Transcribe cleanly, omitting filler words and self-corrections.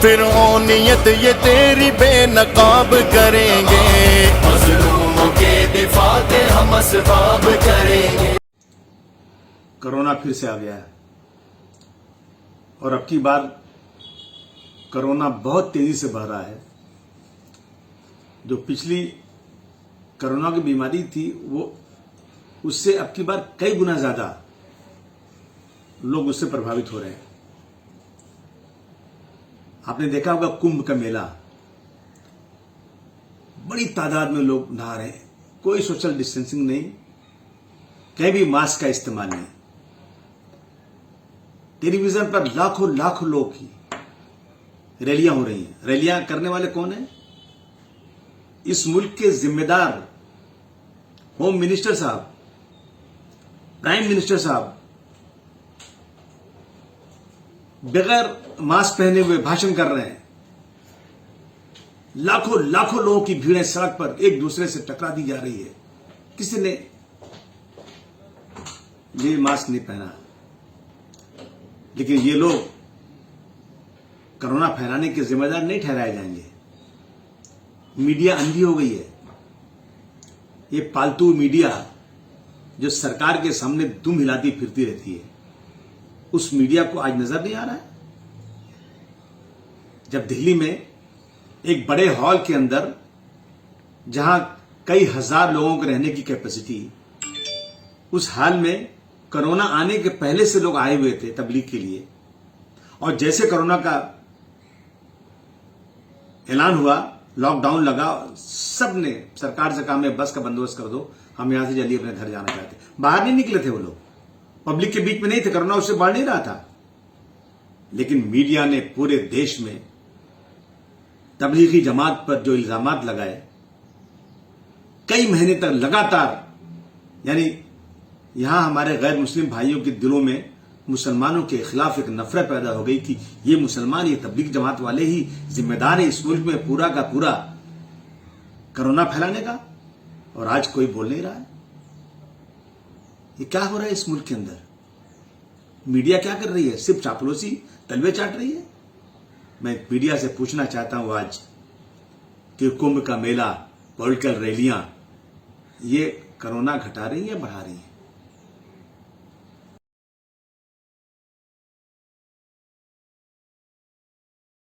फिर हो नियत ये तेरी बेनकाब करेंगे, मजलूमों के दिफा के हम असबाब करेंगे। कोरोना फिर से आ गया है और अब की बार कोरोना बहुत तेजी से बढ़ रहा है। जो पिछली कोरोना की बीमारी थी वो उससे अब की बार कई गुना ज्यादा लोग उससे प्रभावित हो रहे हैं। आपने देखा होगा कुंभ का मेला, बड़ी तादाद में लोग नहा रहे हैं, कोई सोशल डिस्टेंसिंग नहीं, कहीं भी मास्क का इस्तेमाल नहीं। टेलीविजन पर लाखों लाखों लोग की रैलियां हो रही हैं। रैलियां करने वाले कौन है? इस मुल्क के जिम्मेदार होम मिनिस्टर साहब, प्राइम मिनिस्टर साहब बगैर मास्क पहने हुए भाषण कर रहे हैं। लाखों लाखों लोगों की भीड़ें सड़क पर एक दूसरे से टकरा दी जा रही है। किसी ने ये मास्क नहीं पहना, लेकिन ये लोग कोरोना फैलाने के जिम्मेदार नहीं ठहराए जाएंगे। मीडिया अंधी हो गई है। ये पालतू मीडिया जो सरकार के सामने दुम हिलाती फिरती रहती है, उस मीडिया को आज नजर नहीं आ रहा है। जब दिल्ली में एक बड़े हॉल के अंदर, जहां कई हजार लोगों को रहने की कैपेसिटी, उस हॉल में कोरोना आने के पहले से लोग आए हुए थे तबलीग के लिए, और जैसे कोरोना का ऐलान हुआ, लॉकडाउन लगा, सब ने सरकार से कहा मैं बस का बंदोबस्त कर दो, हम यहां से जल्दी अपने घर जाना चाहते। बाहर नहीं निकले थे वो लोग, पब्लिक के बीच में नहीं थे, कोरोना उससे बढ़ नहीं रहा था। लेकिन मीडिया ने पूरे देश में तबलीगी जमात पर जो इल्जामात लगाए, कई महीने तक लगातार, यानी यहां हमारे गैर मुस्लिम भाइयों के दिलों में मुसलमानों के खिलाफ एक नफरत पैदा हो गई कि ये मुसलमान, ये तबलीग जमात वाले ही जिम्मेदार है इस मुल्क में पूरा का पूरा कोरोना फैलाने का, और आज कोई बोल नहीं रहा है। ये क्या हो रहा है इस मुल्क के अंदर? मीडिया क्या कर रही है? सिर्फ चापलूसी, तलवे चाट रही है। मैं मीडिया से पूछना चाहता हूं आज कि कुंभ का मेला, पॉलिटिकल रैलियां, ये कोरोना घटा रही है, बढ़ा रही है?